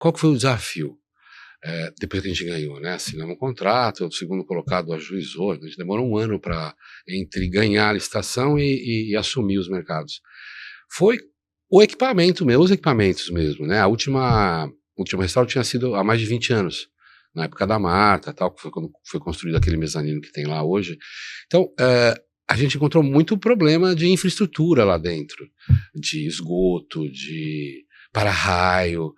qual que foi o desafio? Depois que a gente ganhou, né? Assinamos um contrato, o segundo colocado ajuizou, a gente demorou um ano entre ganhar a licitação e assumir os mercados. Foi o equipamento mesmo, os equipamentos mesmo, né? O último restauro tinha sido há mais de 20 anos, na época da Marta, tal, que foi quando foi construído aquele mezanino que tem lá hoje. Então, a gente encontrou muito problema de infraestrutura lá dentro, de esgoto, de para-raio,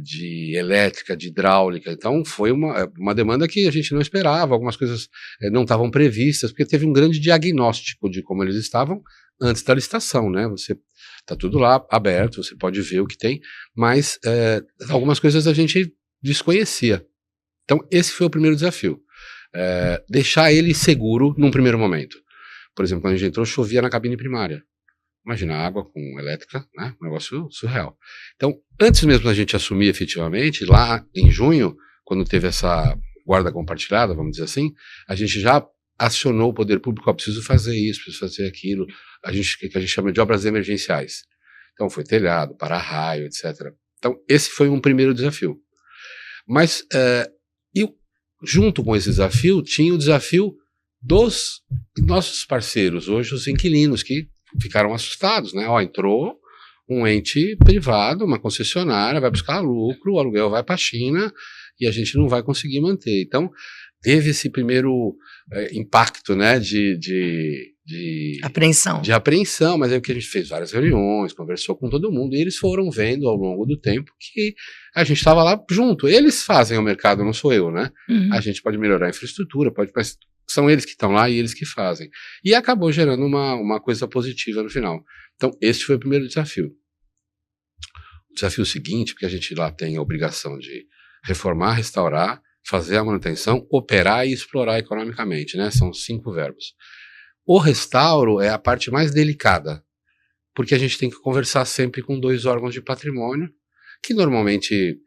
de elétrica, de hidráulica. Então foi uma demanda que a gente não esperava, algumas coisas não estavam previstas, porque teve um grande diagnóstico de como eles estavam antes da licitação, né? Você tá tudo lá aberto, você pode ver o que tem, mas algumas coisas a gente desconhecia. Então esse foi o primeiro desafio, deixar ele seguro num primeiro momento. Por exemplo, quando a gente entrou, chovia na cabine primária. Imagina, água com elétrica, né? Um negócio surreal. Então, antes mesmo da gente assumir efetivamente, lá em junho, quando teve essa guarda compartilhada, vamos dizer assim, a gente já acionou o poder público, preciso fazer isso, preciso fazer aquilo, que a gente chama de obras emergenciais. Então, foi telhado, para-raio, etc. Então, esse foi um primeiro desafio. Mas, junto com esse desafio, tinha o desafio dos nossos parceiros, hoje os inquilinos, que ficaram assustados, né? Entrou um ente privado, uma concessionária, vai buscar lucro, o aluguel vai para a China e a gente não vai conseguir manter. Então, teve esse primeiro impacto, né, de apreensão. De apreensão, mas é o que a gente fez várias reuniões, conversou com todo mundo, e eles foram vendo ao longo do tempo que a gente estava lá junto. Eles fazem o mercado, não sou eu, né? Uhum. A gente pode melhorar a infraestrutura, mas são eles que estão lá e eles que fazem. E acabou gerando uma coisa positiva no final. Então, esse foi o primeiro desafio. O desafio seguinte, porque a gente lá tem a obrigação de reformar, restaurar, fazer a manutenção, operar e explorar economicamente, né? São 5 verbos. O restauro é a parte mais delicada, porque a gente tem que conversar sempre com 2 órgãos de patrimônio, que normalmente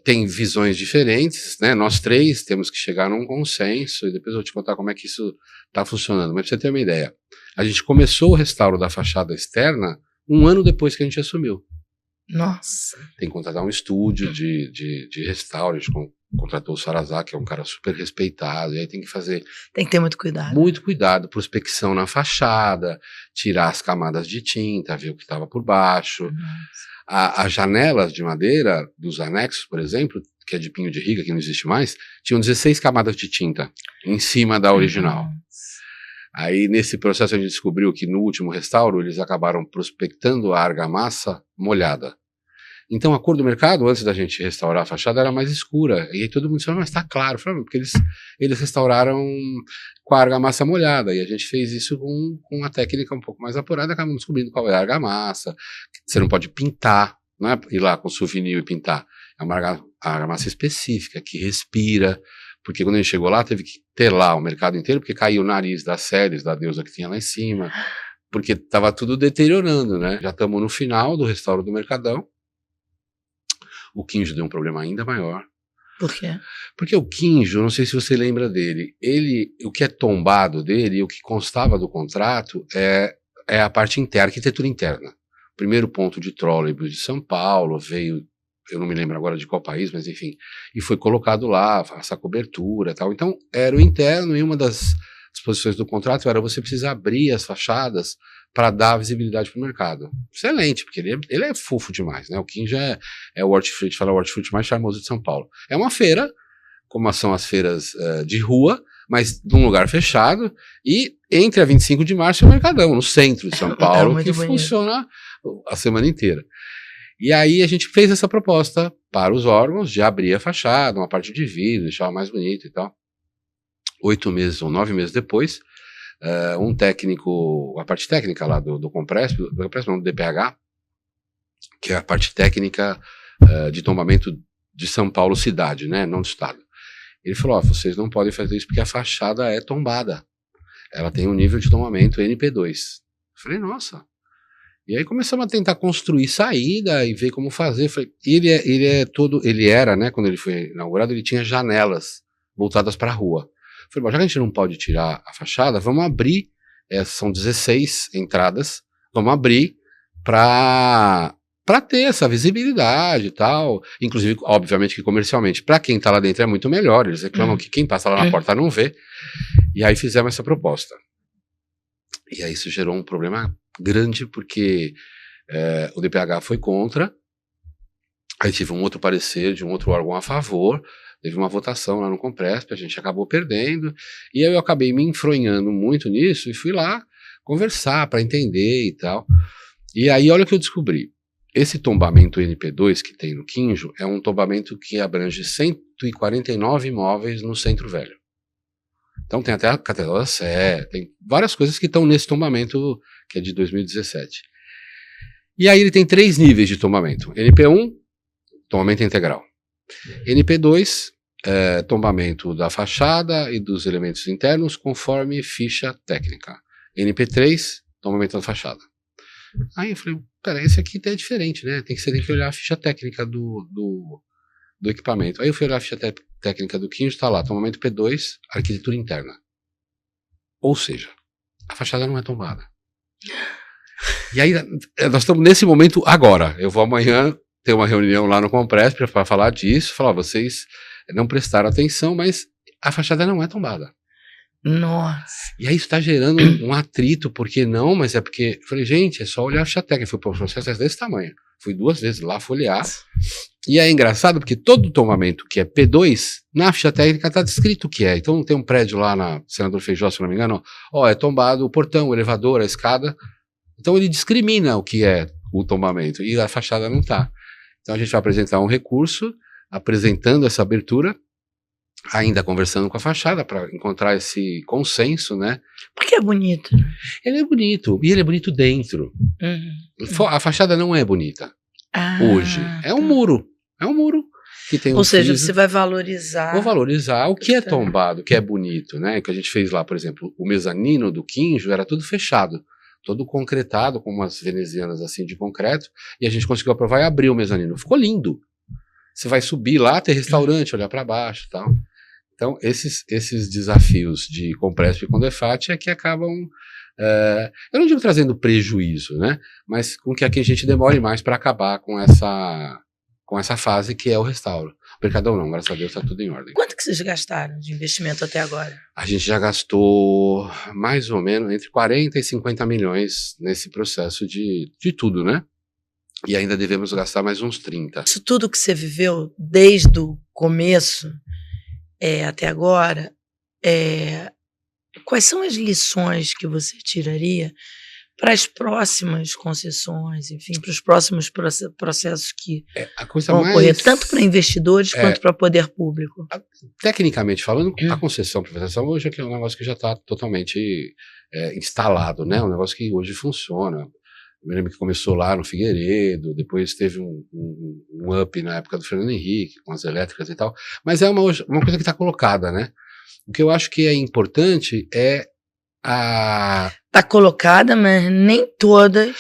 tem visões diferentes, né? Nós 3 temos que chegar num consenso, e depois eu vou te contar como é que isso está funcionando. Mas pra você ter uma ideia, a gente começou o restauro da fachada externa 1 ano depois que a gente assumiu. Nossa! Tem que contratar um estúdio de restauro, a gente contratou o Sarazá, que é um cara super respeitado, e aí tem que fazer... Tem que ter muito cuidado. Muito cuidado, prospecção na fachada, tirar as camadas de tinta, ver o que estava por baixo. As janelas de madeira dos anexos, por exemplo, que é de pinho de riga, que não existe mais, tinham 16 camadas de tinta em cima da original. Aí, nesse processo, a gente descobriu que no último restauro, eles acabaram prospectando a argamassa molhada. Então, a cor do mercado, antes da gente restaurar a fachada, era mais escura. E aí todo mundo disse, mas está claro. Falei, porque eles restauraram com a argamassa molhada. E a gente fez isso com uma técnica um pouco mais apurada, acabamos descobrindo qual é a argamassa. Você não pode pintar, não é ir lá com souvenir e pintar. É uma argamassa específica, que respira. Porque quando a gente chegou lá, teve que telar o mercado inteiro, porque caiu o nariz das séries da deusa que tinha lá em cima. Porque estava tudo deteriorando, né? Já estamos no final do restauro do Mercadão. O Quinjo deu um problema ainda maior. Por quê? Porque o Quinjo, não sei se você lembra dele, o que é tombado dele, o que constava do contrato, é a parte interna, a arquitetura interna. O primeiro ponto de trólebus de São Paulo veio, eu não me lembro agora de qual país, mas enfim, e foi colocado lá, essa cobertura e tal. Então, era o interno, e uma das disposições do contrato era você precisa abrir as fachadas para dar visibilidade para o mercado. Excelente, porque ele é fofo demais, né? O Quinjo é o hortifruti, fala o hortifruti mais charmoso de São Paulo. É uma feira, como são as feiras de rua, mas num lugar fechado, e entre a 25 de março e o Mercadão, no centro de São Paulo, que funciona a semana inteira. E aí a gente fez essa proposta para os órgãos de abrir a fachada, uma parte de vidro, deixar mais bonito e tal. 8 meses ou 9 meses depois, um técnico, a parte técnica lá do Compresp, não, do DPH, que é a parte técnica de tombamento de São Paulo cidade, né, não do estado. Ele falou, vocês não podem fazer isso porque a fachada é tombada. Ela tem um nível de tombamento NP2. Eu falei, nossa. E aí começamos a tentar construir saída e ver como fazer. Falei, ele era, né, quando ele foi inaugurado, ele tinha janelas voltadas para a rua. Falei, bom, já que a gente não pode tirar a fachada, vamos abrir, são 16 entradas, vamos abrir para para ter essa visibilidade e tal. Inclusive, obviamente que comercialmente, para quem está lá dentro é muito melhor. Eles reclamam que quem passa lá na porta não vê. E aí fizemos essa proposta. E aí isso gerou um problema grande, porque o DPH foi contra. Aí tive um outro parecer de um outro órgão a favor. Teve uma votação lá no Compresp, a gente acabou perdendo. E aí eu acabei me enfronhando muito nisso e fui lá conversar para entender e tal. E aí olha o que eu descobri. Esse tombamento NP2 que tem no Quinjo é um tombamento que abrange 149 imóveis no Centro Velho. Então tem até a Catedral da Sé, tem várias coisas que estão nesse tombamento que é de 2017. E aí ele tem 3 níveis de tombamento. NP1, tombamento integral. NP2, tombamento da fachada e dos elementos internos conforme ficha técnica. NP3, tombamento da fachada. Aí eu falei, pera, esse aqui é diferente, né? Tem que olhar a ficha técnica do equipamento. Aí eu fui olhar a ficha técnica do Quinjo, está lá, tombamento P2, arquitetura interna. Ou seja, a fachada não é tombada. E aí, nós estamos nesse momento agora. Eu vou amanhã ter uma reunião lá no Compresp para falar disso, falar, vocês não prestaram atenção, mas a fachada não é tombada. Nossa. E aí isso está gerando um atrito, porque não, mas é porque, eu falei, gente, é só olhar a ficha técnica. Fui para um processo desse tamanho. Fui 2 vezes lá folhear. E é engraçado porque todo tombamento que é P2, na ficha técnica está descrito o que é. Então tem um prédio lá na Senador Feijó, se não me engano, ó, é tombado o portão, o elevador, a escada. Então ele discrimina o que é o tombamento e a fachada não está. Então a gente vai apresentar um recurso apresentando essa abertura, ainda conversando com a fachada para encontrar esse consenso, né? Porque é bonito. Ele é bonito, e ele é bonito dentro. A fachada não é bonita hoje. É um muro. É um muro que tem Ou seja, você vai valorizar. Vou valorizar o que é tombado, o que é bonito, né? Que a gente fez lá, por exemplo, o mezanino do Quinjo era tudo fechado, todo concretado, com umas venezianas assim de concreto, e a gente conseguiu aprovar e abrir o mezanino. Ficou lindo. Você vai subir lá, ter restaurante, olhar para baixo e tal. Então, esses desafios de Compresp e Condefat é que acabam, eu não digo trazendo prejuízo, né? Mas com que aqui a gente demore mais para acabar com essa fase que é o restauro. O Mercadão não, graças a Deus está tudo em ordem. Quanto que vocês gastaram de investimento até agora? A gente já gastou mais ou menos entre 40 e 50 milhões nesse processo de tudo, né? E ainda devemos gastar mais uns 30. Isso tudo que você viveu desde o começo até agora, quais são as lições que você tiraria para as próximas concessões, enfim, para os próximos processos que vão ocorrer, tanto para investidores quanto para poder público? Tecnicamente falando, a concessão privatização hoje é um negócio que já está totalmente instalado, né? Um negócio que hoje funciona. Eu me lembro que começou lá no Figueiredo, depois teve um up na época do Fernando Henrique, com as elétricas e tal, mas é uma coisa que está colocada, né? O que eu acho que é importante é Está colocada, mas nem todas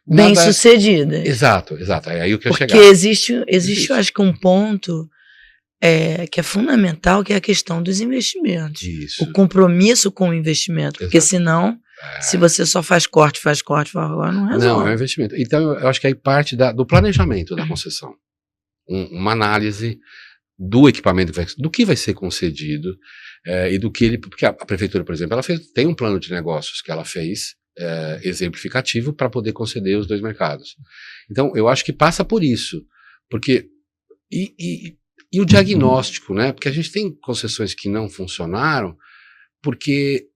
bem sucedidas. Exato. É aí o que eu chegar. Porque existe, eu acho que um ponto que é fundamental, que é a questão dos investimentos. Isso. O compromisso com o investimento, porque senão... Se você só faz corte, não resolve. Não, é um investimento. Então, eu acho que aí parte do planejamento da concessão. Uma análise do equipamento, do que vai ser concedido e do que ele... Porque a prefeitura, por exemplo, ela tem um plano de negócios que ela fez exemplificativo para poder conceder os 2 mercados. Então, eu acho que passa por isso. Porque... E o diagnóstico, né? Porque a gente tem concessões que não funcionaram porque...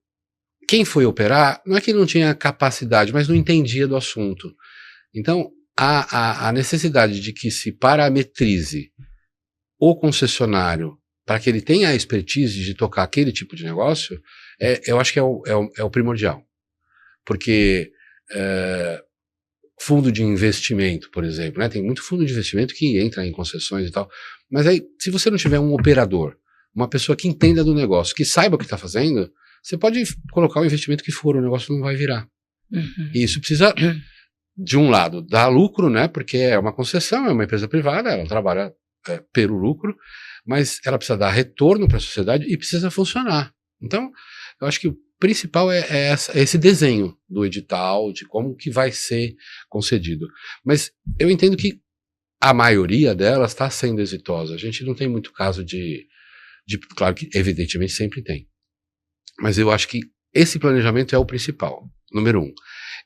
Quem foi operar, não é que não tinha capacidade, mas não entendia do assunto. Então, a necessidade de que se parametrize o concessionário para que ele tenha a expertise de tocar aquele tipo de negócio, eu acho que é o primordial. Porque fundo de investimento, por exemplo, né, tem muito fundo de investimento que entra em concessões e tal, mas aí, se você não tiver um operador, uma pessoa que entenda do negócio, que saiba o que está fazendo, você pode colocar o investimento que for, o negócio não vai virar. E isso precisa, de um lado, dar lucro, né? Porque é uma concessão, é uma empresa privada, ela trabalha pelo lucro, mas ela precisa dar retorno para a sociedade e precisa funcionar. Então, eu acho que principal é esse desenho do edital, de como que vai ser concedido. Mas eu entendo que a maioria delas está sendo exitosa. A gente não tem muito caso claro que evidentemente sempre tem. Mas eu acho que esse planejamento é o principal, número 1.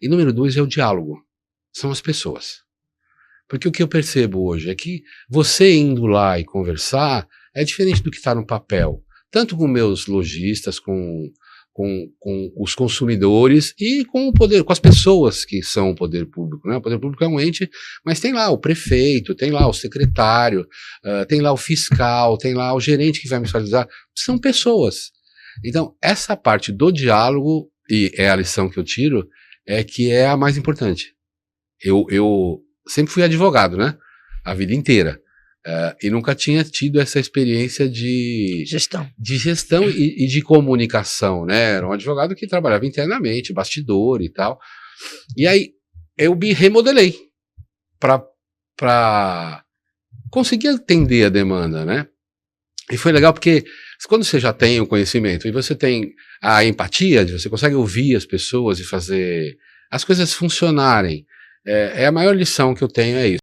E número 2 é o diálogo. São as pessoas. Porque o que eu percebo hoje é que você indo lá e conversar é diferente do que está no papel. Tanto com meus lojistas, com os consumidores e com o poder, com as pessoas que são o poder público, né? O poder público é um ente, mas tem lá o prefeito, tem lá o secretário, tem lá o fiscal, tem lá o gerente que vai me fiscalizar, são pessoas. Então, essa parte do diálogo, e é a lição que eu tiro, é que é a mais importante. Eu sempre fui advogado, né? A vida inteira. E nunca tinha tido essa experiência de gestão e de comunicação, né? Era um advogado que trabalhava internamente, bastidor e tal. E aí eu me remodelei para conseguir atender a demanda, né? E foi legal porque quando você já tem o conhecimento e você tem a empatia, você consegue ouvir as pessoas e fazer as coisas funcionarem, a maior lição que eu tenho é isso.